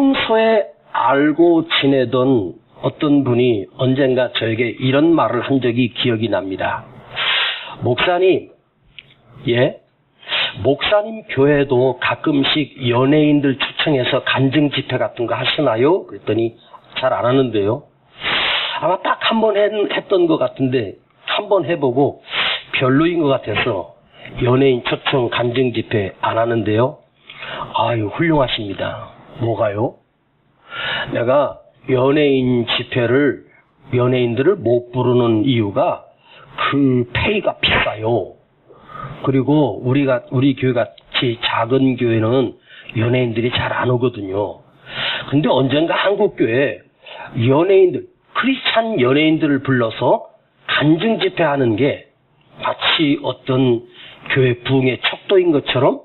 평소에 알고 지내던 어떤 분이 언젠가 저에게 이런 말을 한 적이 기억이 납니다. 목사님, 목사님 교회도 가끔씩 연예인들 초청해서 간증 집회 같은 거 하시나요? 그랬더니 잘 안 하는데요. 아마 딱 한 번 했던 것 같은데 한 번 해보고 별로인 것 같아서 연예인 초청 간증 집회 안 하는데요. 아유, 훌륭하십니다. 뭐가요? 내가 연예인 집회를 연예인들을 못 부르는 이유가 그 페이가 비싸요. 그리고 우리 교회 같이 작은 교회는 연예인들이 잘 안 오거든요. 근데 언젠가 한국 교회에 연예인들, 크리스찬 연예인들을 불러서 간증 집회하는 게 마치 어떤 교회 부흥의 척도인 것처럼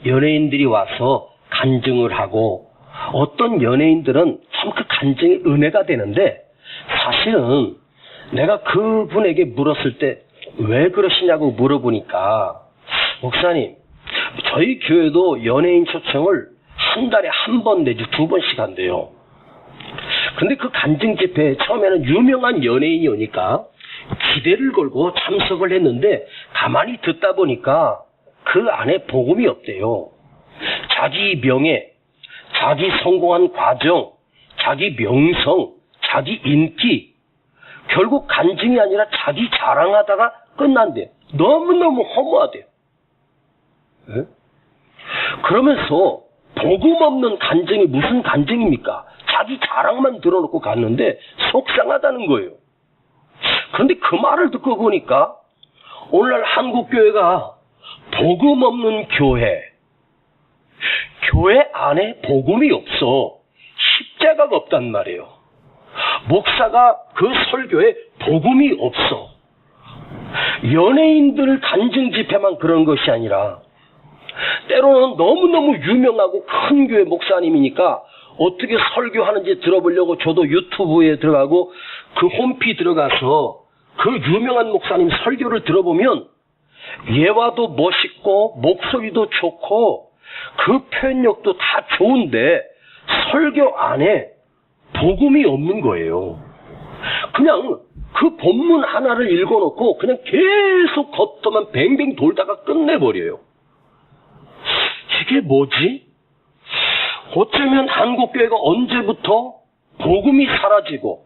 연예인들이 와서 간증을 하고, 어떤 연예인들은 참 그 간증이 은혜가 되는데, 사실은 내가 그분에게 물었을 때 왜 그러시냐고 물어보니까, 목사님, 저희 교회도 연예인 초청을 한 달에 한 번 내지 두 번씩 한대요. 근데 그 간증 집회에 처음에는 유명한 연예인이 오니까 기대를 걸고 참석을 했는데, 가만히 듣다 보니까 그 안에 복음이 없대요. 자기 명예, 자기 성공한 과정, 자기 명성, 자기 인기, 결국 간증이 아니라 자기 자랑하다가 끝난대요. 너무너무 허무하대요. 네? 그러면서 복음 없는 간증이 무슨 간증입니까? 자기 자랑만 들어놓고 갔는데 속상하다는 거예요. 그런데 그 말을 듣고 보니까 오늘날 한국교회가 복음 없는 교회 안에 복음이 없어. 십자가가 없단 말이에요. 목사가 그 설교에 복음이 없어. 연예인들 간증 집회만 그런 것이 아니라 때로는 너무너무 유명하고 큰 교회 목사님이니까 어떻게 설교하는지 들어보려고 저도 유튜브에 들어가고 그 홈피 들어가서 그 유명한 목사님 설교를 들어보면 예화도 멋있고 목소리도 좋고 그 표현력도 다 좋은데 설교 안에 복음이 없는 거예요. 그냥 그 본문 하나를 읽어놓고 그냥 계속 겉도만 뱅뱅 돌다가 끝내버려요. 이게 뭐지? 어쩌면 한국교회가 언제부터 복음이 사라지고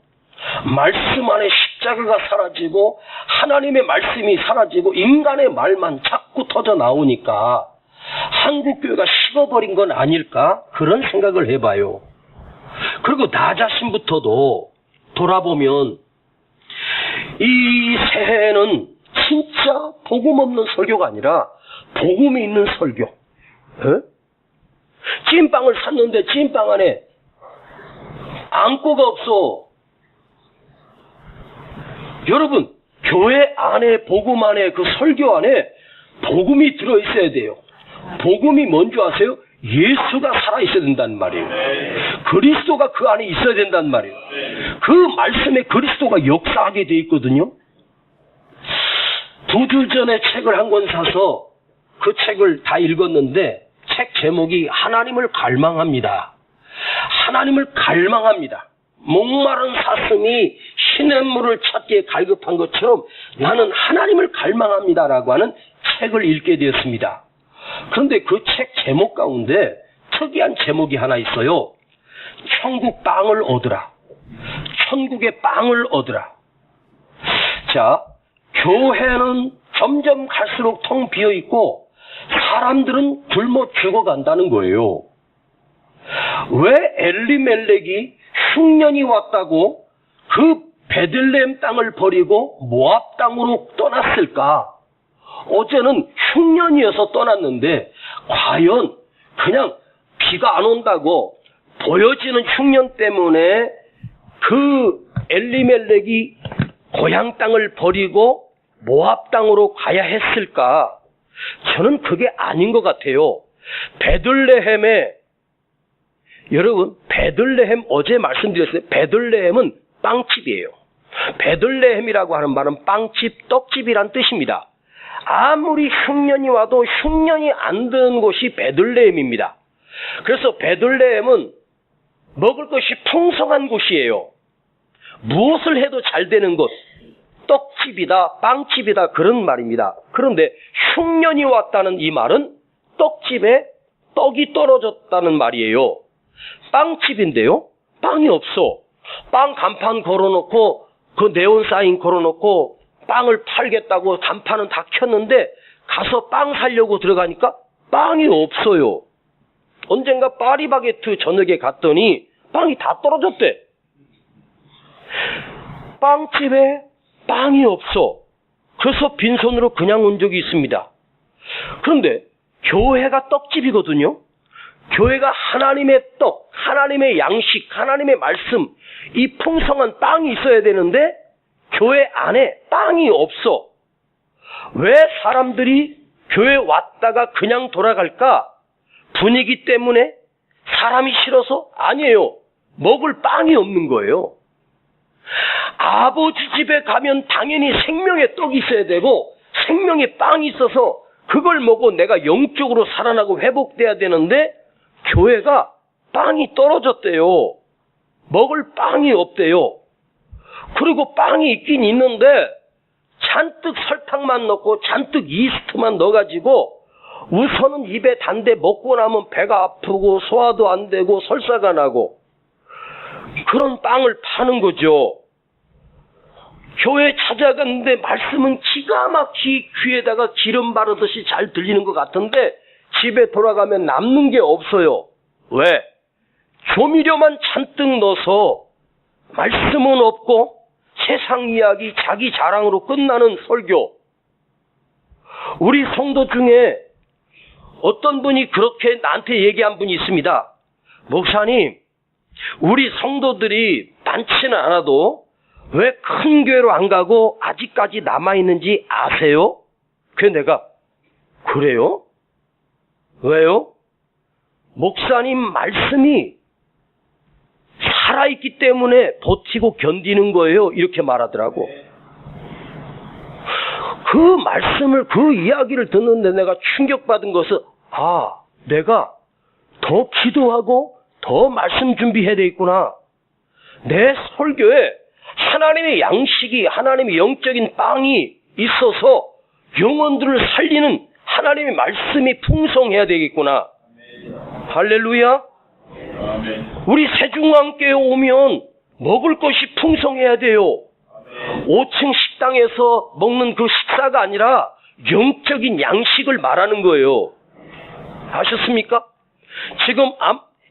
말씀 안에 십자가가 사라지고 하나님의 말씀이 사라지고 인간의 말만 자꾸 터져 나오니까 한국교회가 식어버린 건 아닐까? 그런 생각을 해봐요. 그리고 나 자신부터도 돌아보면 이 새해에는 진짜 복음 없는 설교가 아니라 복음이 있는 설교. 찐빵을 샀는데 찐빵 안에 앙꼬가 없어. 여러분, 교회 안에 복음 안에 그 설교 안에 복음이 들어있어야 돼요. 복음이 뭔지 아세요? 예수가 살아있어야 된다는 말이에요. 그리스도가 그 안에 있어야 된다는 말이에요. 그 말씀에 그리스도가 역사하게 돼 있거든요. 2주 전에 책을 한 권 사서 그 책을 다 읽었는데 책 제목이 하나님을 갈망합니다. 하나님을 갈망합니다. 목마른 사슴이 시냇물을 찾기에 갈급한 것처럼 나는 하나님을 갈망합니다라고 하는 책을 읽게 되었습니다. 그런데 그 책 제목 가운데 특이한 제목이 하나 있어요. 천국 빵을 얻으라. 천국의 빵을 얻으라. 자, 교회는 점점 갈수록 텅 비어있고 사람들은 굶어 죽어간다는 거예요. 왜 엘리멜렉이 흉년이 왔다고 그 베들레헴 땅을 버리고 모압 땅으로 떠났을까? 어제는 흉년이어서 떠났는데 과연 그냥 비가 안 온다고 보여지는 흉년 때문에 그 엘리멜렉이 고향 땅을 버리고 모압 땅으로 가야 했을까? 저는 그게 아닌 것 같아요. 베들레헴에, 여러분, 베들레헴 어제 말씀드렸어요. 베들레헴은 빵집이에요. 베들레헴이라고 하는 말은 빵집, 떡집이란 뜻입니다. 아무리 흉년이 와도 흉년이 안 드는 곳이 베들레헴입니다. 그래서 베들레헴은 먹을 것이 풍성한 곳이에요. 무엇을 해도 잘 되는 곳, 떡집이다, 빵집이다, 그런 말입니다. 그런데 흉년이 왔다는 이 말은 떡집에 떡이 떨어졌다는 말이에요. 빵집인데요, 빵이 없어. 빵 간판 걸어놓고 그 네온 사인 걸어놓고 빵을 팔겠다고 간판은 다 켰는데 가서 빵 사려고 들어가니까 빵이 없어요. 언젠가 파리바게트 저녁에 갔더니 빵이 다 떨어졌대. 빵집에 빵이 없어. 그래서 빈손으로 그냥 온 적이 있습니다. 그런데 교회가 떡집이거든요. 교회가 하나님의 떡, 하나님의 양식, 하나님의 말씀, 이 풍성한 빵이 있어야 되는데 교회 안에 빵이 없어. 왜 사람들이 교회 왔다가 그냥 돌아갈까? 분위기 때문에? 사람이 싫어서? 아니에요. 먹을 빵이 없는 거예요. 아버지 집에 가면 당연히 생명의 떡이 있어야 되고 생명의 빵이 있어서 그걸 먹고 내가 영적으로 살아나고 회복돼야 되는데 교회가 빵이 떨어졌대요. 먹을 빵이 없대요. 그리고 빵이 있긴 있는데 잔뜩 설탕만 넣고 잔뜩 이스트만 넣어가지고 우선은 입에 단데 먹고 나면 배가 아프고 소화도 안 되고 설사가 나고 그런 빵을 파는 거죠. 교회 찾아갔는데 말씀은 기가 막히게 귀에다가 기름 바르듯이 잘 들리는 것 같은데 집에 돌아가면 남는 게 없어요. 왜? 조미료만 잔뜩 넣어서 말씀은 없고 세상 이야기, 자기 자랑으로 끝나는 설교. 우리 성도 중에 어떤 분이 그렇게 나한테 얘기한 분이 있습니다. 목사님, 우리 성도들이 많지는 않아도 왜 큰 교회로 안 가고 아직까지 남아있는지 아세요? 그래서 내가 그래요? 왜요? 목사님 말씀이 살아있기 때문에 버티고 견디는 거예요. 이렇게 말하더라고. 그 말씀을, 그 이야기를 듣는데 내가 충격받은 것은 내가 더 기도하고 더 말씀 준비해야 되겠구나. 내 설교에 하나님의 양식이, 하나님의 영적인 빵이 있어서 영혼들을 살리는 하나님의 말씀이 풍성해야 되겠구나. 할렐루야. 우리 세중앙교회 오면 먹을 것이 풍성해야 돼요. 5층 식당에서 먹는 그 식사가 아니라 영적인 양식을 말하는 거예요. 아셨습니까? 지금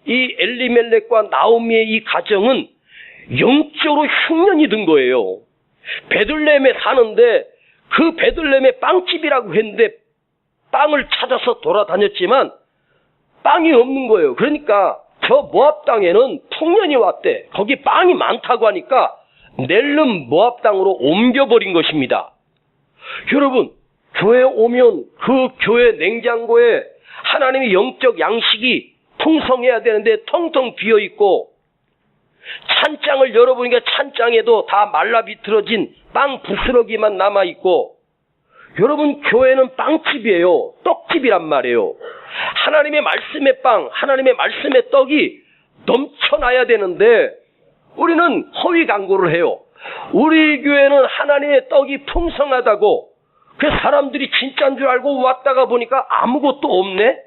이 엘리멜렉과 나오미의 이 가정은 영적으로 흉년이 든 거예요. 베들레헴에 사는데 그 베들레헴에 빵집이라고 했는데 빵을 찾아서 돌아다녔지만 빵이 없는 거예요. 그러니까 저 모압 땅에는 풍년이 왔대. 거기 빵이 많다고 하니까 넬름 모압 땅으로 옮겨버린 것입니다. 여러분, 교회에 오면 그 교회 냉장고에 하나님의 영적 양식이 풍성해야 되는데 텅텅 비어있고 찬장을 열어보니까 찬장에도 다 말라 비틀어진 빵 부스러기만 남아있고 여러분, 교회는 빵집이에요. 떡집이란 말이에요. 하나님의 말씀의 빵, 하나님의 말씀의 떡이 넘쳐나야 되는데 우리는 허위 광고를 해요. 우리 교회는 하나님의 떡이 풍성하다고. 그래서 사람들이 진짜인 줄 알고 왔다가 보니까 아무것도 없네.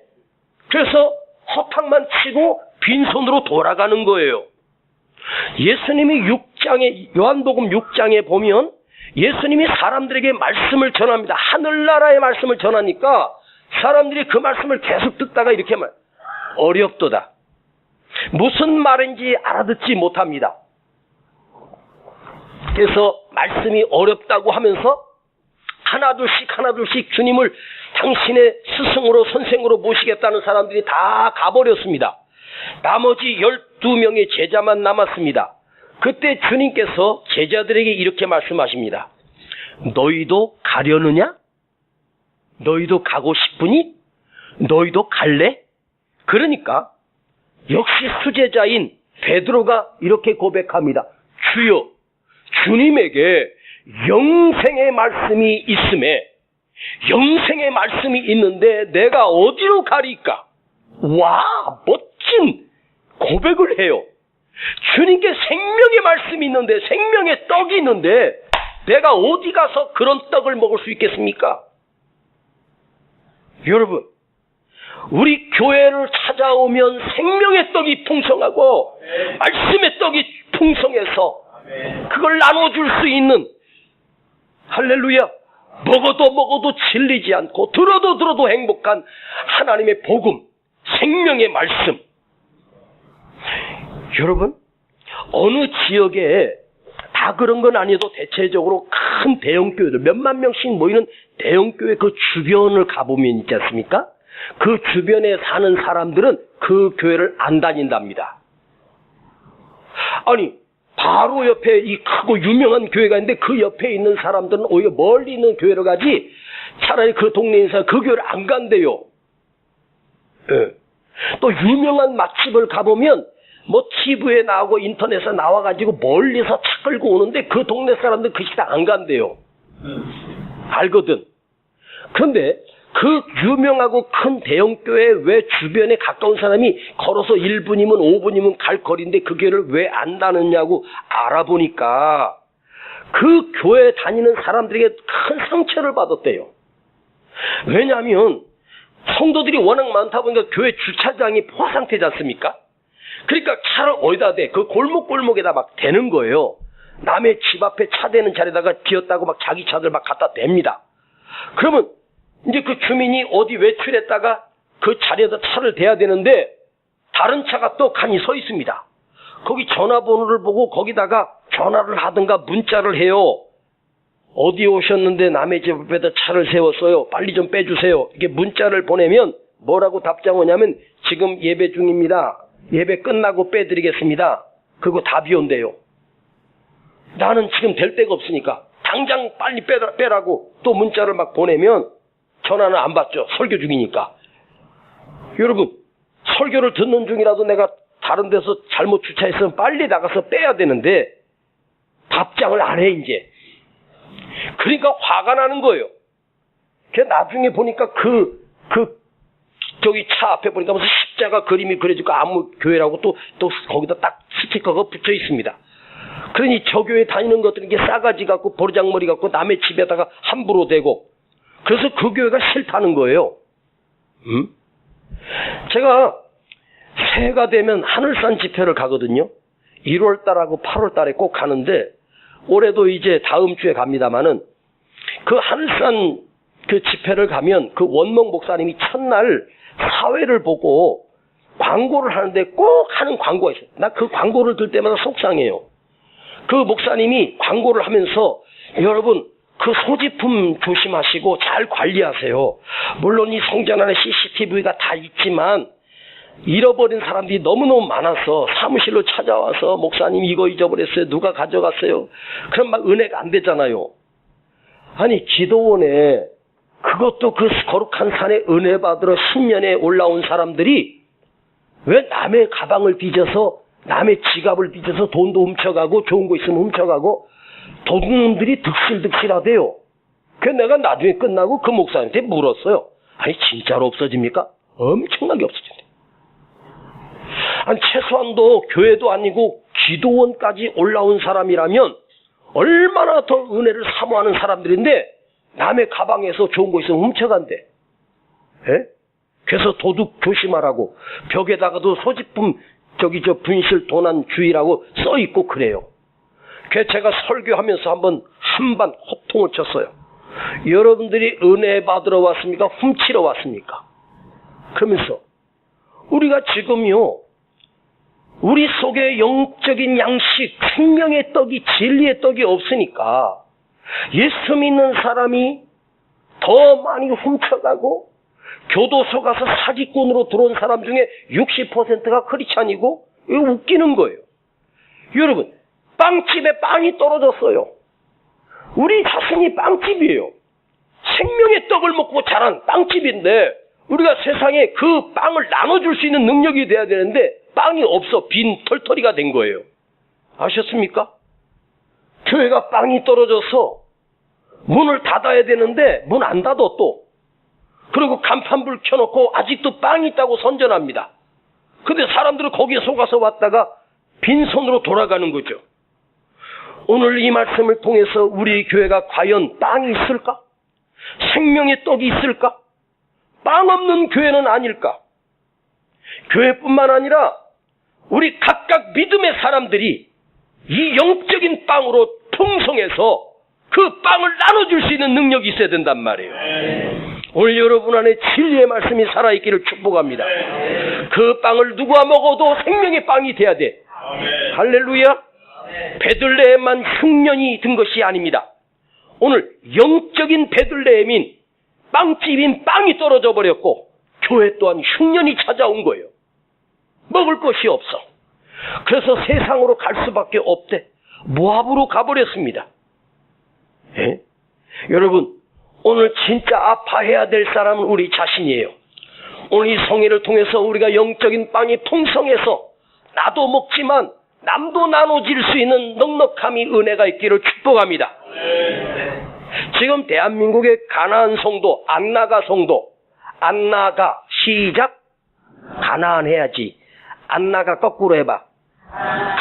그래서 허탕만 치고 빈손으로 돌아가는 거예요. 예수님이 6장에, 요한복음 6장에 보면 예수님이 사람들에게 말씀을 전합니다. 하늘나라의 말씀을 전하니까 사람들이 그 말씀을 계속 듣다가 이렇게 어렵도다. 무슨 말인지 알아듣지 못합니다. 그래서 말씀이 어렵다고 하면서 하나둘씩 주님을 당신의 스승으로 선생으로 모시겠다는 사람들이 다 가버렸습니다. 나머지 12명의 제자만 남았습니다. 그때 주님께서 제자들에게 이렇게 말씀하십니다. 너희도 가려느냐? 너희도 가고 싶으니? 너희도 갈래? 그러니까 역시 수제자인 베드로가 이렇게 고백합니다. 주여, 주님에게 영생의 말씀이 있음에 영생의 말씀이 있는데 내가 어디로 가리까? 와, 멋진 고백을 해요. 주님께 생명의 말씀이 있는데, 생명의 떡이 있는데 내가 어디 가서 그런 떡을 먹을 수 있겠습니까? 여러분, 우리 교회를 찾아오면 생명의 떡이 풍성하고 말씀의 떡이 풍성해서 그걸 나눠줄 수 있는, 할렐루야, 먹어도 질리지 않고 들어도 행복한 하나님의 복음, 생명의 말씀. 여러분, 어느 지역에 다 그런 건 아니어도 대체적으로 큰 대형교회들, 몇만 명씩 모이는 대형교회 그 주변을 가보면 있지 않습니까? 그 주변에 사는 사람들은 그 교회를 안 다닌답니다. 아니, 바로 옆에 이 크고 유명한 교회가 있는데 그 옆에 있는 사람들은 오히려 멀리 있는 교회를 가지, 차라리 그 동네에 있는 그 교회를 안 간대요. 예. 또 유명한 맛집을 가보면 뭐 TV에 나오고 인터넷에 나와가지고 멀리서 차 끌고 오는데 그 동네 사람들 그 식당 안 간대요. 알거든. 그런데 그 유명하고 큰 대형교회 왜 주변에 가까운 사람이 걸어서 1분이면 5분이면 갈 거리인데 그 교회를 왜 안 다녔냐고 알아보니까 그 교회 다니는 사람들에게 큰 상처를 받았대요. 왜냐하면 성도들이 워낙 많다 보니까 교회 주차장이 포상태지 않습니까? 그러니까 차를 어디다 대? 그 골목골목에다 막 대는 거예요. 남의 집 앞에 차 대는 자리에다가 비었다고 막 자기 차들 막 갖다 댑니다. 그러면 이제 그 주민이 어디 외출했다가 그 자리에다 차를 대야 되는데 다른 차가 또 칸이 서 있습니다. 거기 전화번호를 보고 거기다가 전화를 하든가 문자를 해요. 어디 오셨는데 남의 집 앞에다 차를 세웠어요. 빨리 좀 빼주세요. 이게 문자를 보내면 뭐라고 답장 오냐면 지금 예배 중입니다. 예배 끝나고 빼드리겠습니다. 그리고 답이 온대요. 나는 지금 될 데가 없으니까 당장 빨리 빼라고 또 문자를 막 보내면 전화는 안 받죠. 설교 중이니까. 여러분, 설교를 듣는 중이라도 내가 다른 데서 잘못 주차했으면 빨리 나가서 빼야 되는데 답장을 안 해 이제. 그러니까 화가 나는 거예요. 나중에 보니까 저기 차 앞에 보니까 무슨 십자가 그림이 그려지고 아무 교회라고 또 거기다 딱 스티커가 붙여 있습니다. 그러니 저 교회 다니는 것들은 이게 싸가지 같고 버르장머리 같고 남의 집에다가 함부로 대고, 그래서 그 교회가 싫다는 거예요. 제가 새해가 되면 하늘산 집회를 가거든요. 1월달하고 8월달에 꼭 가는데 올해도 이제 다음 주에 갑니다마는 그 하늘산 그 집회를 가면 그 원목 목사님이 첫날 사회를 보고 광고를 하는데 꼭 하는 광고가 있어요. 나 그 광고를 들 때마다 속상해요. 그 목사님이 광고를 하면서 여러분 그 소지품 조심하시고 잘 관리하세요. 물론 이 성전 안에 CCTV가 다 있지만 잃어버린 사람들이 너무너무 많아서 사무실로 찾아와서 목사님 이거 잊어버렸어요. 누가 가져갔어요. 그럼 막 은혜가 안 되잖아요. 아니 기도원에 그것도 그 거룩한 산에 은혜 받으러 신년에 올라온 사람들이 왜 남의 가방을 빚어서 남의 지갑을 빚어서 돈도 훔쳐가고 좋은 거 있으면 훔쳐가고 도둑놈들이 득실득실하대요. 그래서 내가 나중에 끝나고 그 목사님한테 물었어요. 아니 진짜로 없어집니까? 엄청나게 없어진대. 아니 최소한도 교회도 아니고 기도원까지 올라온 사람이라면 얼마나 더 은혜를 사모하는 사람들인데 남의 가방에서 좋은 거 있으면 훔쳐간대. 예? 그래서 도둑 조심하라고 벽에다가도 소지품 분실 도난 주의라고 써 있고 그래요. 그래서 제가 설교하면서 한반 호통을 쳤어요. 여러분들이 은혜 받으러 왔습니까? 훔치러 왔습니까? 그러면서 우리가 지금요 우리 속에 영적인 양식, 생명의 떡이 진리의 떡이 없으니까 예수 믿는 사람이 더 많이 훔쳐가고 교도소 가서 사기꾼으로 들어온 사람 중에 60%가 크리스찬이고 이거 웃기는 거예요. 여러분 빵집에 빵이 떨어졌어요. 우리 자신이 빵집이에요. 생명의 떡을 먹고 자란 빵집인데 우리가 세상에 그 빵을 나눠줄 수 있는 능력이 돼야 되는데 빵이 없어 빈 털터리가 된 거예요. 아셨습니까? 교회가 빵이 떨어져서 문을 닫아야 되는데 문 안 닫아 또. 그리고 간판불 켜놓고 아직도 빵이 있다고 선전합니다. 근데 사람들은 거기에 속아서 왔다가 빈손으로 돌아가는 거죠. 오늘 이 말씀을 통해서 우리 교회가 과연 빵이 있을까? 생명의 떡이 있을까? 빵 없는 교회는 아닐까? 교회뿐만 아니라 우리 각각 믿음의 사람들이 이 영적인 빵으로 풍성해서 그 빵을 나눠줄 수 있는 능력이 있어야 된단 말이에요. 오늘 여러분 안에 진리의 말씀이 살아있기를 축복합니다. 그 빵을 누가 먹어도 생명의 빵이 돼야 돼. 할렐루야. 베들레헴만 흉년이 든 것이 아닙니다. 오늘 영적인 베들레헴인 빵집인 빵이 떨어져 버렸고 교회 또한 흉년이 찾아온 거예요. 먹을 것이 없어. 그래서 세상으로 갈 수밖에 없대. 모압으로 가버렸습니다. 예? 여러분, 오늘 진짜 아파해야 될 사람은 우리 자신이에요. 오늘 이 성회를 통해서 우리가 영적인 빵이 풍성해서 나도 먹지만 남도 나눠질 수 있는 넉넉함이 은혜가 있기를 축복합니다. 지금 대한민국의 가나안 성도, 안나가 성도, 안나가 시작, 가나안 해야지. 안나가 거꾸로 해봐.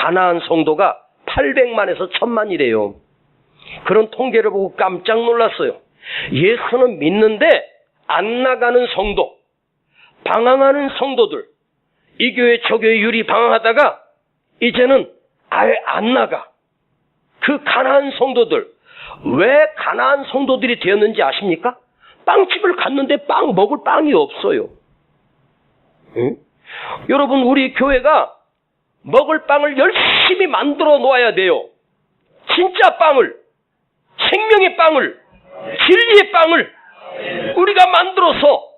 가나안 성도가 800만에서 1000만이래요. 그런 통계를 보고 깜짝 놀랐어요. 예수는 믿는데 안 나가는 성도, 방황하는 성도들, 이 교회 저 교회 유리 방황하다가 이제는 아예 안 나가. 그 가나안 성도들, 왜 가나안 성도들이 되었는지 아십니까? 빵집을 갔는데 빵 먹을 빵이 없어요. 응? 여러분, 우리 교회가 먹을 빵을 열심히 만들어 놓아야 돼요. 진짜 빵을, 생명의 빵을, 진리의 빵을 우리가 만들어서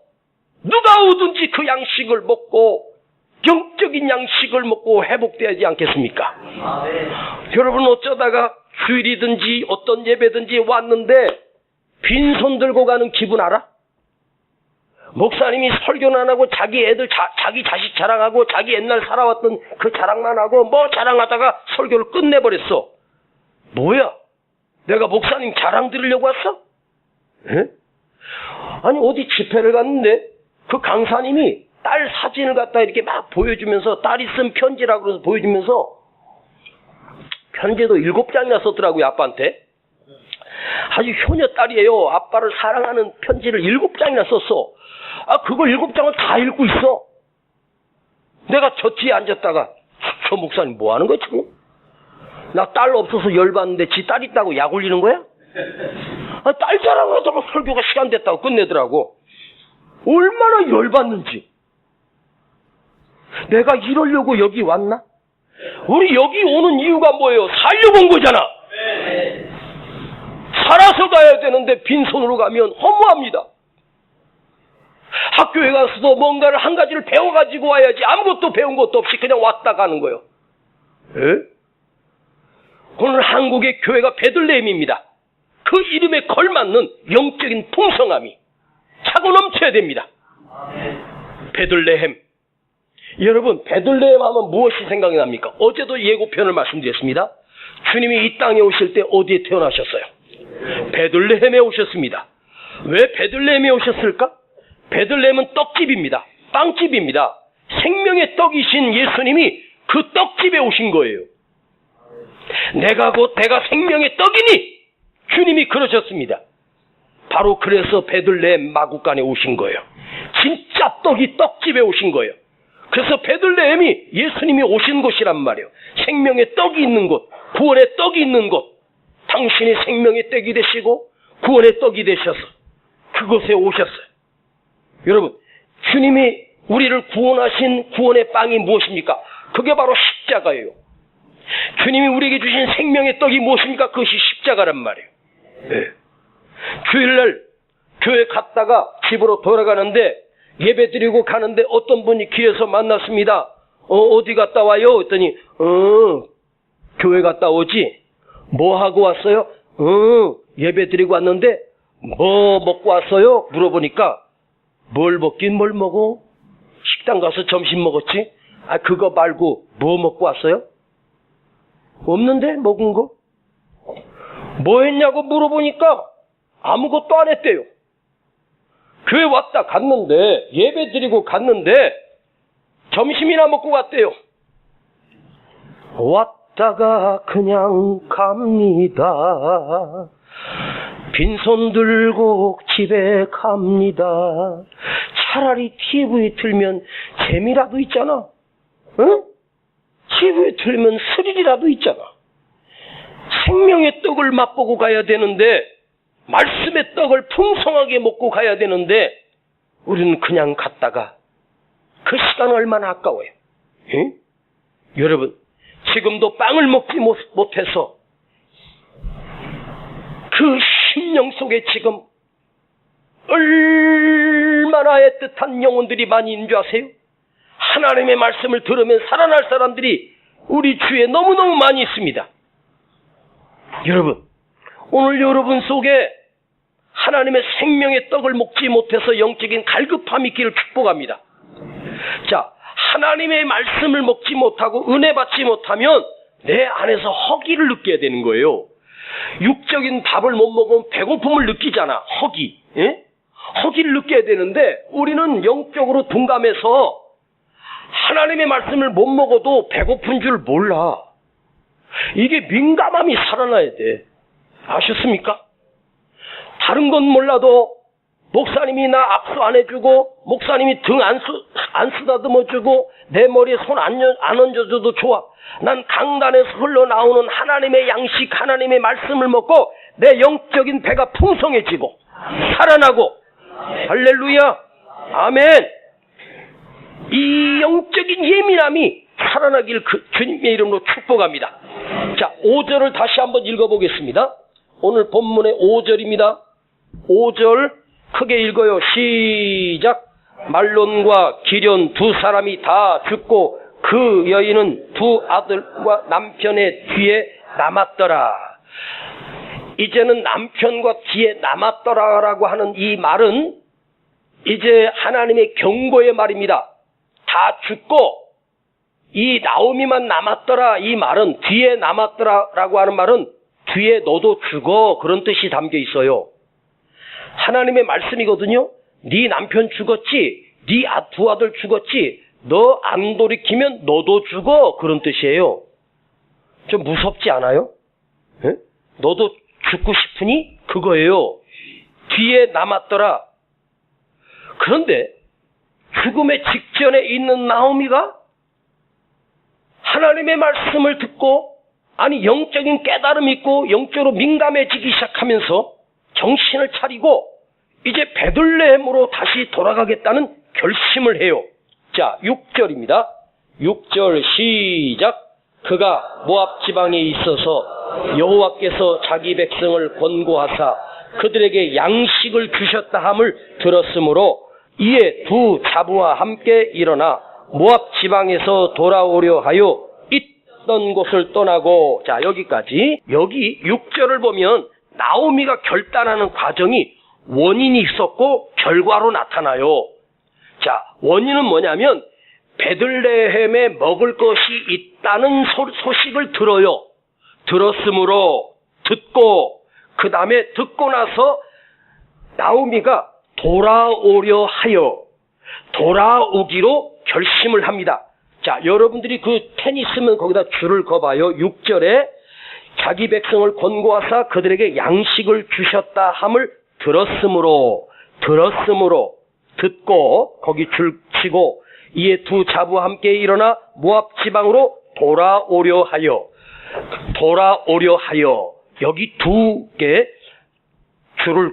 누가 오든지 그 양식을 먹고 영적인 양식을 먹고 회복되지 않겠습니까? 여러분, 어쩌다가 주일이든지 어떤 예배든지 왔는데 빈손 들고 가는 기분 알아? 목사님이 설교는 안 하고 자기 애들, 자기 자식 자랑하고 자기 옛날 살아왔던 그 자랑만 하고 뭐 자랑하다가 설교를 끝내버렸어. 뭐야? 내가 목사님 자랑 들으려고 왔어? 에? 아니, 어디 집회를 갔는데 그 강사님이 딸 사진을 갖다 이렇게 막 보여주면서, 딸이 쓴 편지라고 그래서 보여주면서 편지도 7장이나 썼더라고요, 아빠한테. 아주 효녀 딸이에요. 아빠를 사랑하는 편지를 7장이나 썼어. 아, 그걸 7장을 다 읽고 있어. 내가 저 뒤에 앉았다가 저 목사님 뭐 하는 거야 지금? 나 딸 없어서 열받는데 지 딸 있다고 약 올리는 거야? 아, 딸 자랑을 하다가 설교가 시간 됐다고 끝내더라고. 얼마나 열받는지. 내가 이러려고 여기 왔나? 우리 여기 오는 이유가 뭐예요? 살려고 온 거잖아. 살아서 가야 되는데 빈손으로 가면 허무합니다. 학교에 가서도 뭔가를 한 가지를 배워가지고 와야지. 아무것도 배운 것도 없이 그냥 왔다 가는 거예요. 에? 오늘 한국의 교회가 베들레헴입니다. 그 이름에 걸맞는 영적인 풍성함이 차고 넘쳐야 됩니다. 베들레헴. 여러분, 베들레헴 하면 무엇이 생각이 납니까? 어제도 예고편을 말씀드렸습니다. 주님이 이 땅에 오실 때 어디에 태어나셨어요? 베들레헴에 오셨습니다. 왜 베들레헴에 오셨을까? 베들레헴은 떡집입니다. 빵집입니다. 생명의 떡이신 예수님이 그 떡집에 오신 거예요. 내가 곧 내가 생명의 떡이니 주님이 그러셨습니다. 바로 그래서 베들레헴 마구간에 오신 거예요. 진짜 떡이 떡집에 오신 거예요. 그래서 베들레헴이 예수님이 오신 곳이란 말이에요. 생명의 떡이 있는 곳, 구원의 떡이 있는 곳. 당신이 생명의 떡이 되시고 구원의 떡이 되셔서 그곳에 오셨어요. 여러분, 주님이 우리를 구원하신 구원의 빵이 무엇입니까? 그게 바로 십자가예요. 주님이 우리에게 주신 생명의 떡이 무엇입니까? 그것이 십자가란 말이에요. 네. 주일날 교회 갔다가 집으로 돌아가는데 예배 드리고 가는데 어떤 분이 길에서 만났습니다. 어디 갔다 와요? 했더니 교회 갔다 오지. 뭐 하고 왔어요? 예배 드리고 왔는데 뭐 먹고 왔어요? 물어보니까 뭘 먹긴 뭘 먹어? 식당 가서 점심 먹었지? 아, 그거 말고 뭐 먹고 왔어요? 없는데 먹은 거? 뭐 했냐고 물어보니까 아무것도 안 했대요. 교회 왔다 갔는데, 예배 드리고 갔는데 점심이나 먹고 갔대요. 왔다가 그냥 갑니다. 빈손 들고 집에 갑니다. 차라리 TV 틀면 재미라도 있잖아. 응? TV 틀면 스릴이라도 있잖아. 생명의 떡을 맛보고 가야 되는데, 말씀의 떡을 풍성하게 먹고 가야 되는데, 우리는 그냥 갔다가 그 시간 얼마나 아까워요. 응? 여러분, 지금도 빵을 먹지 못해서 그 심령 속에 지금 얼마나 애틋한 영혼들이 많이 있는 줄 아세요? 하나님의 말씀을 들으면 살아날 사람들이 우리 주위에 너무너무 많이 있습니다. 여러분, 오늘 여러분 속에 하나님의 생명의 떡을 먹지 못해서 영적인 갈급함이 있기를 축복합니다. 자, 하나님의 말씀을 먹지 못하고 은혜 받지 못하면 내 안에서 허기를 느껴야 되는 거예요. 육적인 밥을 못 먹으면 배고픔을 느끼잖아. 허기. 예? 허기를 느껴야 되는데 우리는 영적으로 둔감해서 하나님의 말씀을 못 먹어도 배고픈 줄 몰라. 이게 민감함이 살아나야 돼. 아셨습니까? 다른 건 몰라도 목사님이 나 악수 안 해주고 목사님이 등 안 쓰다듬어주고 내 머리에 손 안 얹어줘도 좋아. 난 강단에서 흘러나오는 하나님의 양식, 하나님의 말씀을 먹고 내 영적인 배가 풍성해지고 살아나고, 할렐루야, 아멘. 이 영적인 예민함이 살아나길 주님의 이름으로 축복합니다. 자, 5절을 다시 한번 읽어보겠습니다. 오늘 본문의 5절입니다. 5절 크게 읽어요. 시작. 말론과 기련 두 사람이 다 죽고 그 여인은 두 아들과 남편의 뒤에 남았더라. 이제는 남편과 뒤에 남았더라라고 하는 이 말은 이제 하나님의 경고의 말입니다. 다 죽고 이 나오미만 남았더라. 이 말은 뒤에 남았더라라고 하는 말은 뒤에 너도 죽어, 그런 뜻이 담겨 있어요. 하나님의 말씀이거든요. 네 남편 죽었지, 네 두 아들 죽었지, 너 안 돌이키면 너도 죽어, 그런 뜻이에요. 좀 무섭지 않아요? 에? 너도 죽고 싶으니? 그거예요. 뒤에 남았더라. 그런데 죽음의 직전에 있는 나오미가 하나님의 말씀을 듣고, 아니 영적인 깨달음이 있고 영적으로 민감해지기 시작하면서 정신을 차리고 이제 베들레헴으로 다시 돌아가겠다는 결심을 해요. 자, 6절입니다. 6절 시작. 그가 모압 지방에 있어서 여호와께서 자기 백성을 권고하사 그들에게 양식을 주셨다 함을 들었으므로 이에 두 자부와 함께 일어나 모압 지방에서 돌아오려 하여 있던 곳을 떠나고, 자, 여기까지. 여기 6절을 보면 나오미가 결단하는 과정이 원인이 있었고 결과로 나타나요. 자, 원인은 뭐냐면 베들레헴에 먹을 것이 있다는 소식을 들어요. 들었으므로, 듣고, 그 다음에 듣고 나서 나오미가 돌아오려 하여 돌아오기로 결심을 합니다. 자, 여러분들이 그 펜 있으면 거기다 줄을 그어봐요. 6절에 자기 백성을 권고하사 그들에게 양식을 주셨다 함을 들었으므로, 듣고 거기 줄 치고 이에 두 자부와 함께 일어나 모압 지방으로 돌아오려 하여, 여기 두 개 줄을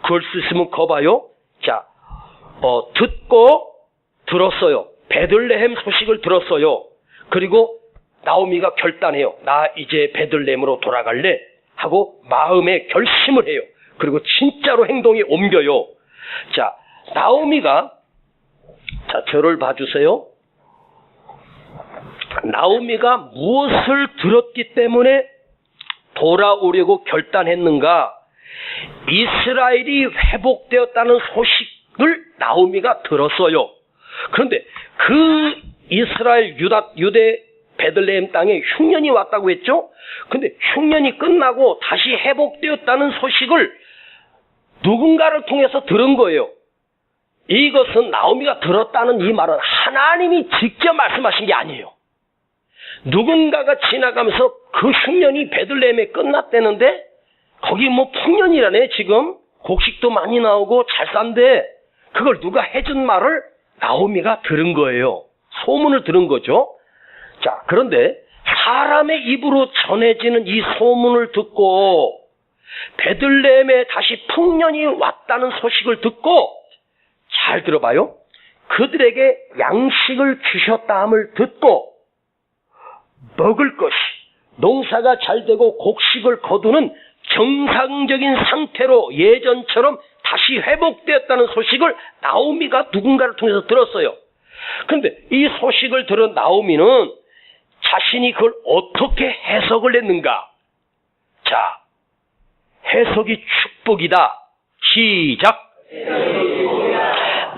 그을 수 있으면 그어봐요. 자, 듣고 들었어요. 베들레헴 소식을 들었어요. 그리고 나오미가 결단해요. 나 이제 베들레헴으로 돌아갈래 하고 마음에 결심을 해요. 그리고 진짜로 행동에 옮겨요. 자, 나오미가, 자, 저를 봐주세요. 나오미가 무엇을 들었기 때문에 돌아오려고 결단했는가? 이스라엘이 회복되었다는 소식을 나오미가 들었어요. 그런데 그 이스라엘 유대 베들레헴 땅에 흉년이 왔다고 했죠? 근데 흉년이 끝나고 다시 회복되었다는 소식을 누군가를 통해서 들은 거예요. 이것은 나오미가 들었다는 이 말은 하나님이 직접 말씀하신 게 아니에요. 누군가가 지나가면서 그 흉년이 베들레헴에 끝났다는데 거기 뭐 풍년이라네. 지금 곡식도 많이 나오고 잘 산데 그걸 누가 해준 말을 나오미가 들은 거예요. 소문을 들은 거죠. 자, 그런데 사람의 입으로 전해지는 이 소문을 듣고 베들레헴에 다시 풍년이 왔다는 소식을 듣고, 잘 들어봐요. 그들에게 양식을 주셨다 함을 듣고 먹을 것이, 농사가 잘 되고 곡식을 거두는 정상적인 상태로 예전처럼 다시 회복되었다는 소식을 나오미가 누군가를 통해서 들었어요. 그런데 이 소식을 들은 나오미는 자신이 그걸 어떻게 해석을 했는가? 자, 해석이 축복이다. 시작.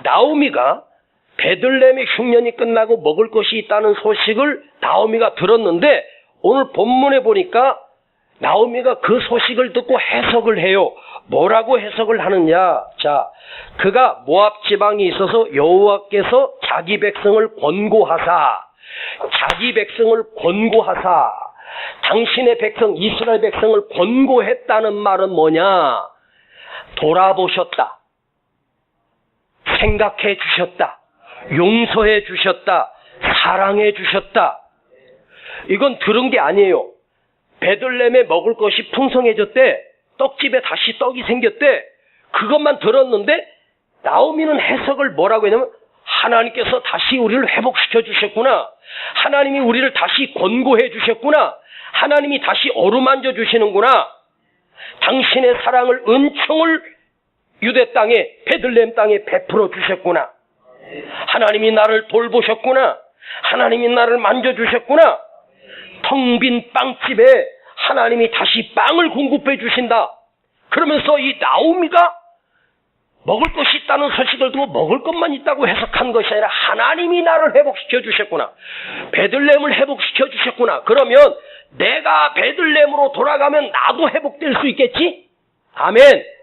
나오미가 베들레헴의 흉년이 끝나고 먹을 것이 있다는 소식을 나오미가 들었는데, 오늘 본문에 보니까 나오미가 그 소식을 듣고 해석을 해요. 뭐라고 해석을 하느냐? 자, 그가 모압 지방에 있어서 여호와께서 자기 백성을 권고하사, 당신의 백성 이스라엘 백성을 권고했다는 말은 뭐냐? 돌아보셨다, 생각해 주셨다, 용서해 주셨다, 사랑해 주셨다. 이건 들은 게 아니에요. 베들레헴에 먹을 것이 풍성해졌대, 떡집에 다시 떡이 생겼대, 그것만 들었는데 나오미는 해석을 뭐라고 했냐면, 하나님께서 다시 우리를 회복시켜 주셨구나, 하나님이 우리를 다시 권고해 주셨구나, 하나님이 다시 어루만져 주시는구나, 당신의 사랑을, 은총을 유대 땅에, 베들레헴 땅에 베풀어 주셨구나, 하나님이 나를 돌보셨구나, 하나님이 나를 만져주셨구나, 텅 빈 빵집에 하나님이 다시 빵을 공급해 주신다. 그러면서 이 나오미가 먹을 것이 있다는 소식을 듣고 먹을 것만 있다고 해석한 것이 아니라 하나님이 나를 회복시켜 주셨구나, 베들레헴을 회복시켜 주셨구나, 그러면 내가 베들레헴으로 돌아가면 나도 회복될 수 있겠지? 아멘.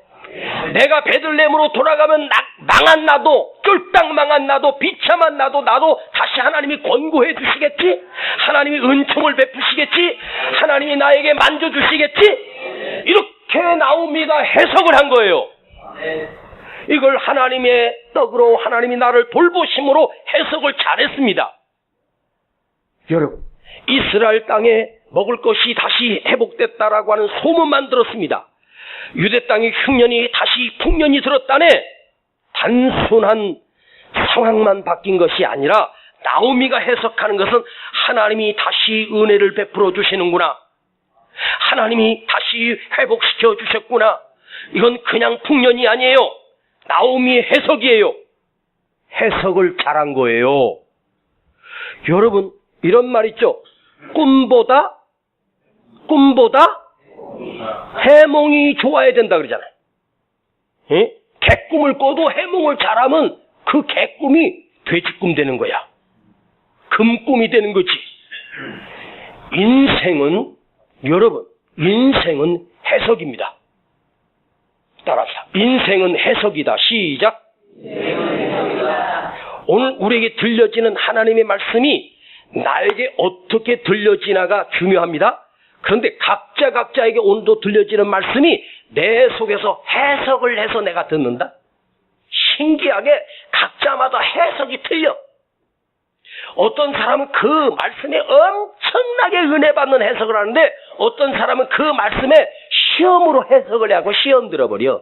내가 베들레헴으로 돌아가면 망한 나도, 쫄딱 망한 나도, 비참한 나도 다시 하나님이 권고해 주시겠지? 하나님이 은총을 베푸시겠지? 하나님이 나에게 만져주시겠지? 이렇게 나오미가 해석을 한 거예요. 이걸 하나님의 떡으로, 하나님이 나를 돌보심으로 해석을 잘했습니다. 여러분, 이스라엘 땅에 먹을 것이 다시 회복됐다라고 하는 소문만 들었습니다. 유대 땅에 흉년이 다시 풍년이 들었다네. 단순한 상황만 바뀐 것이 아니라 나오미가 해석하는 것은 하나님이 다시 은혜를 베풀어 주시는구나, 하나님이 다시 회복시켜 주셨구나, 이건 그냥 풍년이 아니에요. 나오미의 해석이에요. 해석을 잘한 거예요. 여러분, 이런 말 있죠. 꿈보다 해몽이 좋아야 된다 그러잖아요. 개꿈을 꿔도 해몽을 잘하면 그 개꿈이 돼지꿈 되는 거야. 금꿈이 되는 거지. 여러분, 인생은 해석입니다. 따라서 인생은 해석이다. 시작. 오늘 우리에게 들려지는 하나님의 말씀이 나에게 어떻게 들려지나가 중요합니다. 그런데 각자에게 오늘도 들려지는 말씀이 내 속에서 해석을 해서 내가 듣는다. 신기하게 각자마다 해석이 틀려. 어떤 사람은 그 말씀에 엄청나게 은혜 받는 해석을 하는데, 어떤 사람은 그 말씀에 시험으로 해석을 하고 시험 들어버려.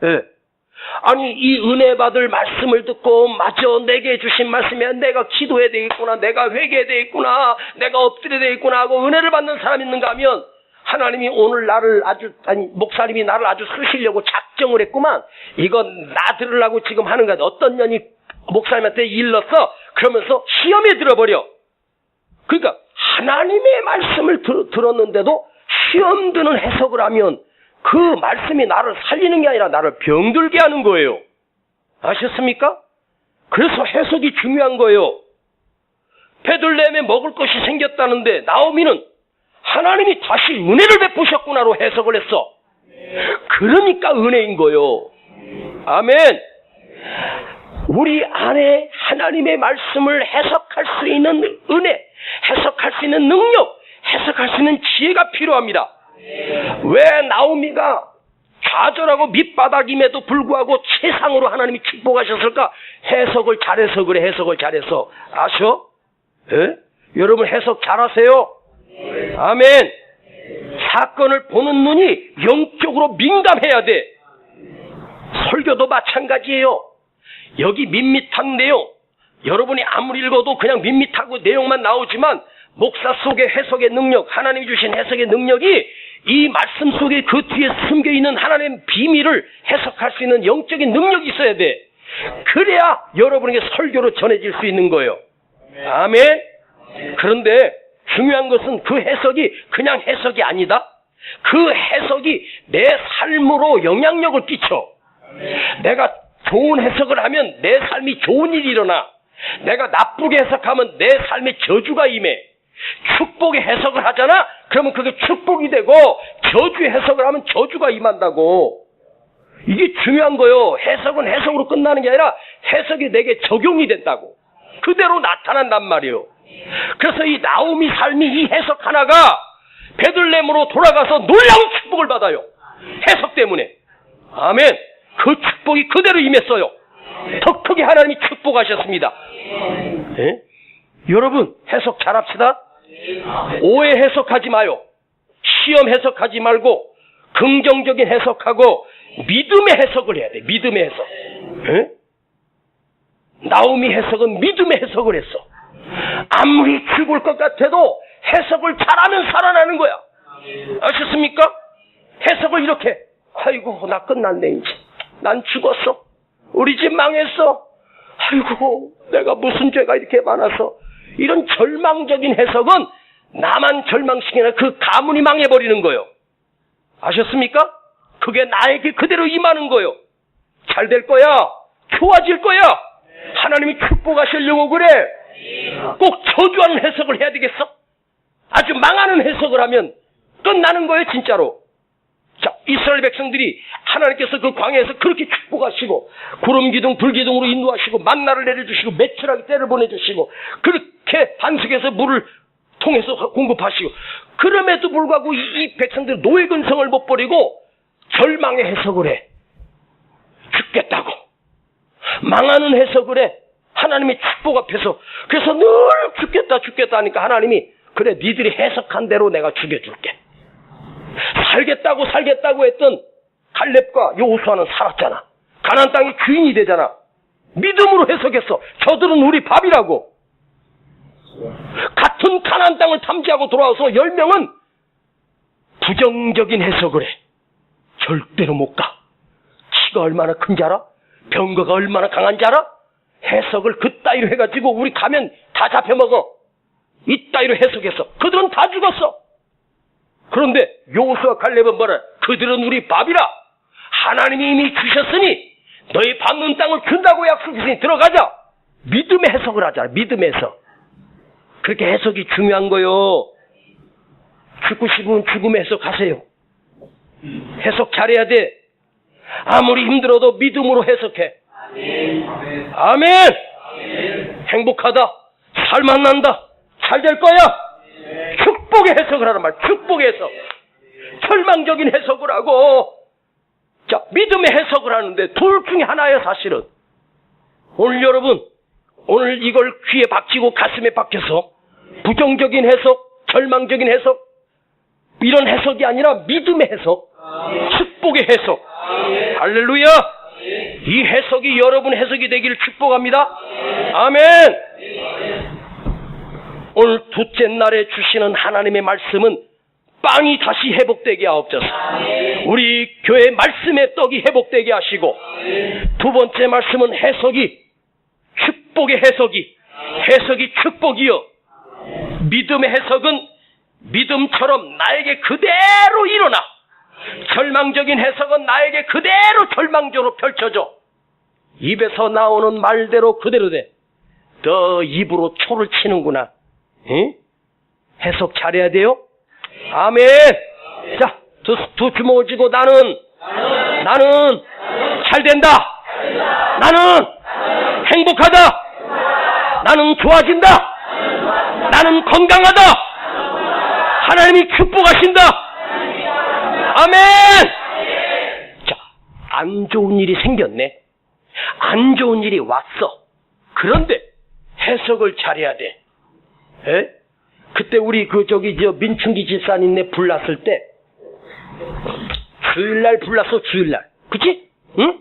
예. 아니, 이 은혜 받을 말씀을 듣고, 맞아, 내게 주신 말씀이야, 내가 기도해야 되겠구나, 내가 회개해야 되겠구나, 내가 엎드려야 되겠구나 하고 은혜를 받는 사람이 있는가 하면, 하나님이 오늘 목사님이 나를 아주 쓰시려고 작정을 했구만, 이건 나 들으려고 지금 하는 거야. 어떤 년이 목사님한테 일렀어? 그러면서 시험에 들어버려. 그러니까 하나님의 말씀을 들었는데도 시험 드는 해석을 하면 그 말씀이 나를 살리는 게 아니라 나를 병들게 하는 거예요. 아셨습니까? 그래서 해석이 중요한 거예요. 베들레헴에 먹을 것이 생겼다는데 나오미는 하나님이 다시 은혜를 베푸셨구나로 해석을 했어. 그러니까 은혜인 거예요. 아멘. 우리 안에 하나님의 말씀을 해석할 수 있는 은혜, 해석할 수 있는 능력, 해석할 수 있는 지혜가 필요합니다. 왜 나오미가 좌절하고 밑바닥임에도 불구하고 최상으로 하나님이 축복하셨을까? 해석을 잘해서 그래. 해석을 잘해서. 아셔? 예? 여러분 해석 잘하세요? 아멘. 사건을 보는 눈이 영적으로 민감해야 돼. 설교도 마찬가지예요. 여기 밋밋한 내용, 여러분이 아무리 읽어도 그냥 밋밋하고 내용만 나오지만 목사 속의 해석의 능력, 하나님이 주신 해석의 능력이 이 말씀 속에 그 뒤에 숨겨있는 하나님의 비밀을 해석할 수 있는 영적인 능력이 있어야 돼. 그래야 여러분에게 설교로 전해질 수 있는 거예요. 아멘. 그런데 중요한 것은 그 해석이 그냥 해석이 아니다. 그 해석이 내 삶으로 영향력을 끼쳐. 내가 좋은 해석을 하면 내 삶이 좋은 일이 일어나. 내가 나쁘게 해석하면 내 삶에 저주가 임해. 축복의 해석을 하잖아? 그러면 그게 축복이 되고, 저주의 해석을 하면 저주가 임한다고. 이게 중요한 거요. 해석은 해석으로 끝나는 게 아니라 해석이 내게 적용이 된다고. 그대로 나타난단 말이에요. 그래서 이 나오미 삶이 이 해석 하나가 베들레헴으로 돌아가서 놀라운 축복을 받아요. 해석 때문에. 아멘. 그 축복이 그대로 임했어요. 더 크게 하나님이 축복하셨습니다. 네? 여러분 해석 잘합시다. 오해 해석하지 마요. 시험 해석하지 말고 긍정적인 해석하고 믿음의 해석을 해야 돼. 믿음의 해석. 네? 나오미 해석은 믿음의 해석을 했어. 아무리 죽을 것 같아도 해석을 잘하면 살아나는 거야. 아셨습니까? 해석을 이렇게, 아이고 나 끝났네 이제. 난 죽었어. 우리 집 망했어. 아이고 내가 무슨 죄가 이렇게 많아서. 이런 절망적인 해석은 나만 절망시키나 그 가문이 망해버리는 거예요. 아셨습니까? 그게 나에게 그대로 임하는 거예요. 잘 될 거야. 좋아질 거야. 하나님이 축복하시려고 그래. 꼭 저주하는 해석을 해야 되겠어? 아주 망하는 해석을 하면 끝나는 거예요 진짜로. 자, 이스라엘 백성들이 하나님께서 그 광야에서 그렇게 축복하시고 구름 기둥 불 기둥으로 인도하시고 만나를 내려주시고 매출하게 때를 보내주시고 그렇게 반석에서 물을 통해서 공급하시고 그럼에도 불구하고 이 백성들은 노예 근성을 못 버리고 절망의 해석을 해. 죽겠다고. 망하는 해석을 해. 하나님의 축복 앞에서. 그래서 늘 죽겠다 하니까 하나님이 그래 니들이 해석한 대로 내가 죽여줄게. 살겠다고 했던 갈렙과 여호수아는 살았잖아. 가나안 땅의 주인이 되잖아. 믿음으로 해석했어. 저들은 우리 밥이라고. 같은 가나안 땅을 탐지하고 돌아와서 10명은 부정적인 해석을 해. 절대로 못 가. 치가 얼마나 큰지 알아? 병거가 얼마나 강한지 알아? 해석을 그따위로 해가지고 우리 가면 다 잡혀먹어. 이따위로 해석했어. 그들은 다 죽었어. 그런데 여호수아 갈렙은 뭐라? 그들은 우리 밥이라. 하나님이 이미 주셨으니 너희 밟는 땅을 준다고 약속했으니 들어가자. 믿음의 해석을 하자. 믿음의 해석. 그렇게 해석이 중요한 거요. 죽고 싶으면 죽음의 해석하세요. 해석 잘해야 돼. 아무리 힘들어도 믿음으로 해석해. 아멘. 행복하다. 살 만난다. 잘 될 거야. 축복의 해석을 하란 말. 축복의 해석. 절망적인 해석을 하고 자 믿음의 해석을 하는데 둘 중에 하나예요 사실은. 오늘 여러분 오늘 이걸 귀에 박히고 가슴에 박혀서 부정적인 해석, 절망적인 해석 이런 해석이 아니라 믿음의 해석, 축복의 해석. 할렐루야. 이 해석이 여러분 해석이 되기를 축복합니다. 아멘. 오늘 둘째 날에 주시는 하나님의 말씀은 빵이 다시 회복되게 하옵소서. 우리 교회 말씀의 떡이 회복되게 하시고 두 번째 말씀은 해석이 축복의 해석이 축복이요. 믿음의 해석은 믿음처럼 나에게 그대로 일어나. 절망적인 해석은 나에게 그대로 절망적으로 펼쳐져. 입에서 나오는 말대로 그대로 돼. 너 입으로 초를 치는구나. 응? 해석 잘해야 돼요. 아멘. 자, 두 주먹을 쥐고 나는 잘 된다. 나는 행복하다. 나는 좋아진다. 나는 건강하다. 하나님이 축복하신다. 아멘. 자, 안 좋은 일이 생겼네. 안 좋은 일이 왔어. 그런데 해석을 잘해야 돼. 에? 그때 우리 민충기 집사님네 불났을 때 주일날 불났어. 주일날. 그치? 응?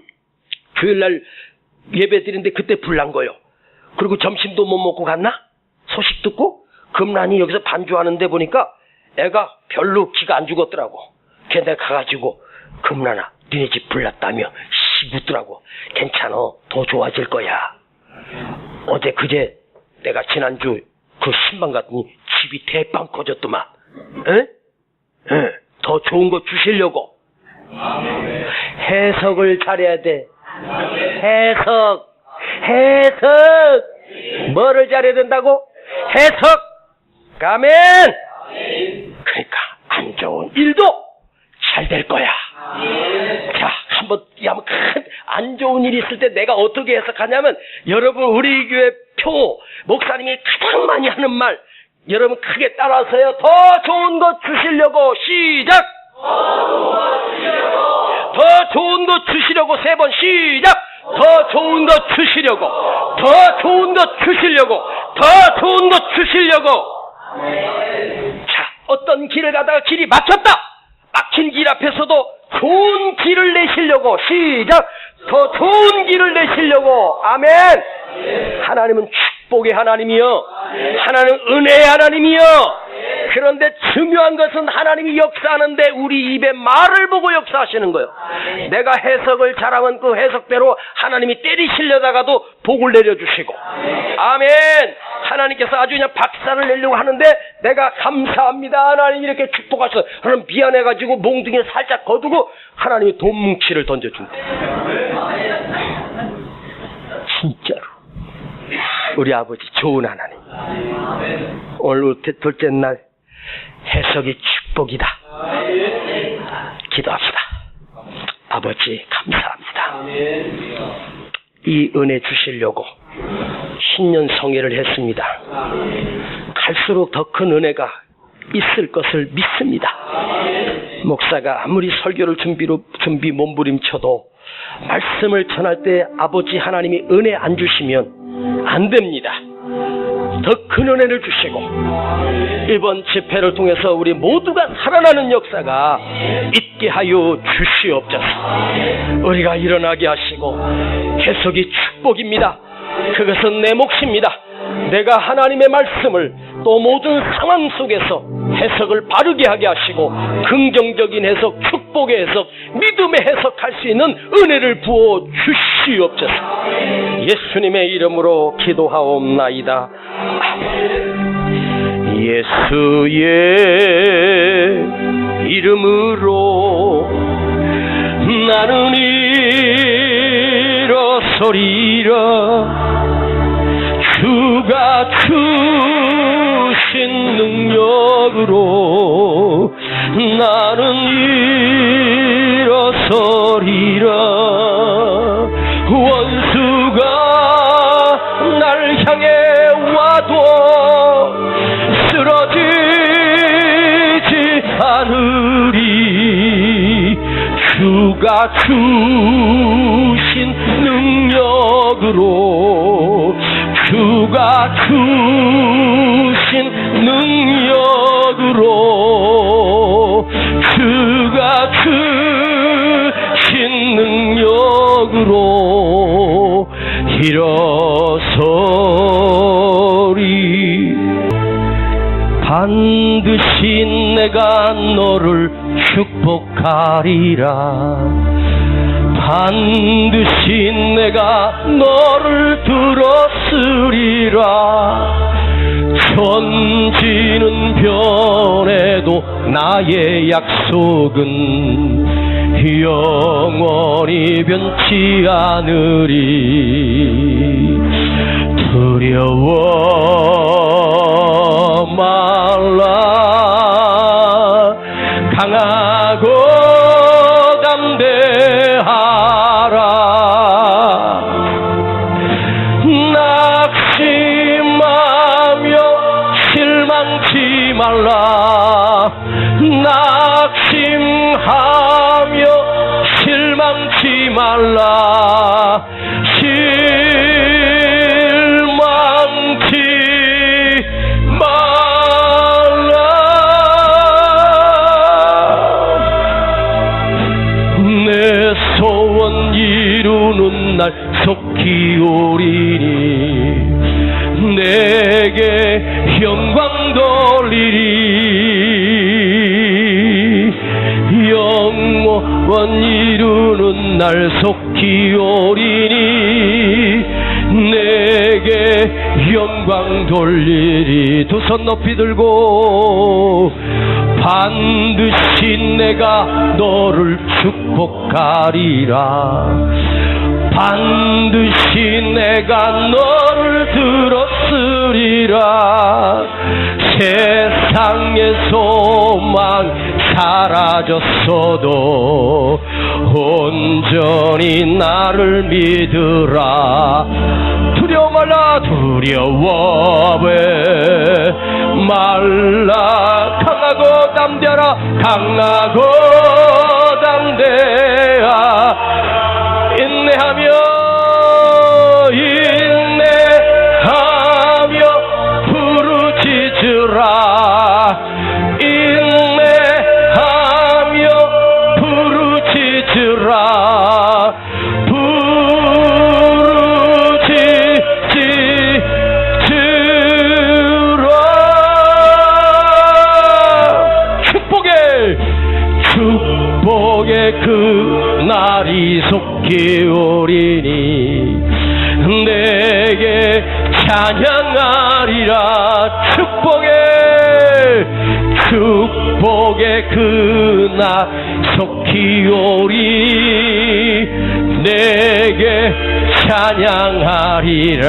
주일날 예배 드리는데 그때 불난 거요. 그리고 점심도 못 먹고 갔나? 소식 듣고 금란이 여기서 반주하는데 보니까 애가 별로 기가 안 죽었더라고. 걔 내가 가가지고 금란아 니네 집 불났다며 묻더라고. 괜찮어. 더 좋아질 거야. 어제 그제 내가 지난주 그 신방 갔더니 집이 대빵 커졌더만. 에? 더 좋은 거 주시려고. 해석을 잘해야 돼. 해석. 뭐를 잘해야 된다고? 해석. 아멘. 그러니까 안 좋은 일도 잘 될 거야. 자, 한번 큰 안 좋은 일이 있을 때 내가 어떻게 해석하냐면, 여러분 우리 교회 표 목사님이 가장 많이 하는 말, 여러분 크게 따라서요. 더 좋은 것 주시려고. 시작. 더 좋은 것 주시려고. 3번 시작. 더 좋은 것 주시려고. 더 좋은 것 주시려고. 더 좋은 것 주시려고. 자, 어떤 길을 가다가 길이 막혔다. 막힌 길 앞에서도 좋은 길을 내시려고. 시작. 더 좋은 길을 내시려고. 아멘. 하나님은 축복의 하나님이요, 하나님은 은혜의 하나님이요. 그런데 중요한 것은 하나님이 역사하는데 우리 입에 말을 보고 역사하시는 거예요. 내가 해석을 잘하면 그 해석대로 하나님이 때리시려다가도 복을 내려주시고. 아멘. 하나님께서 아주 그냥 박살을 내려고 하는데 내가 감사합니다. 하나님 이렇게 축복하셔서 하나님 미안해가지고 몽둥이에 살짝 거두고 하나님이 돈 뭉치를 던져준대. 진짜로 우리 아버지 좋은 하나님. 오늘 둘째 날 해석이 축복이다. 기도합시다. 아버지 감사합니다. 이 은혜 주시려고 신년 성회를 했습니다. 갈수록 더 큰 은혜가 있을 것을 믿습니다. 목사가 아무리 설교를 준비 몸부림쳐도 말씀을 전할 때 아버지 하나님이 은혜 안 주시면 안 됩니다. 더 큰 은혜를 주시고 이번 집회를 통해서 우리 모두가 살아나는 역사가 있게 하여 주시옵소서. 우리가 일어나게 하시고 해석이 축복입니다. 그것은 내 몫입니다. 내가 하나님의 말씀을 또 모든 상황 속에서 해석을 바르게 하게 하시고 긍정적인 해석, 축복의 해석, 믿음의 해석할 수 있는 은혜를 부어 주시옵소서. 예수님의 이름으로 기도하옵나이다. 예수의 이름으로 나는 일어서리라. 주가 주신 능력으로 나는 일어서리라. 원수가 날 향해 와도 쓰러지지 않으리. 주가 주신 능력으로 주가 주신 능력으로 주가 주신 능력으로 일어서리. 반드시 내가 너를 축복하리라. 반드시 내가 너를 들었으리라. 천지는 변해도 나의 약속은 영원히 변치 않으리. 두려워 말라. 강하고 담대하라. 낙심하지 말라. 낙심하며 실망치 말라. 실망치 말라. 내 소원 이루는 날 속히 오리니 내게 영광 돌리리. 영원 이루는 날 속히 오리니 내게 영광 돌리리. 두 손 높이 들고 반드시 내가 너를 축복하리라. 반드시 내가 너를 들었으리라. 세상의 소망 사라졌어도 온전히 나를 믿으라. 두려워 말라. 두려워 말라. 강하고 담대하라. 강하고 담대하. 인내하며 부르짖으라. 인내하며 부르짖으라. 부르짖으라. 축복의 그 날이 속히 오리니 내게 찬양하리라. 축복의 그 날 속히 오리니 내게 찬양하리라.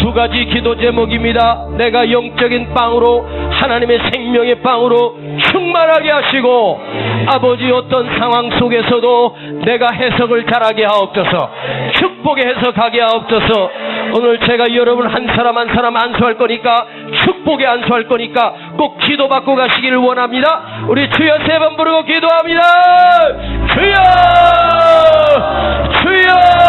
두 가지 기도 제목입니다. 내가 영적인 빵으로 하나님의 생명의 빵으로 충만하게 하시고 아버지 어떤 상황 속에서도 내가 해석을 잘하게 하옵소서. 축복의 해석하게 하옵소서. 오늘 제가 여러분 한 사람 한 사람 안수할 거니까 축복에 안수할 거니까 꼭 기도받고 가시기를 원합니다. 우리 주여 세 번 부르고 기도합니다. 주여 주여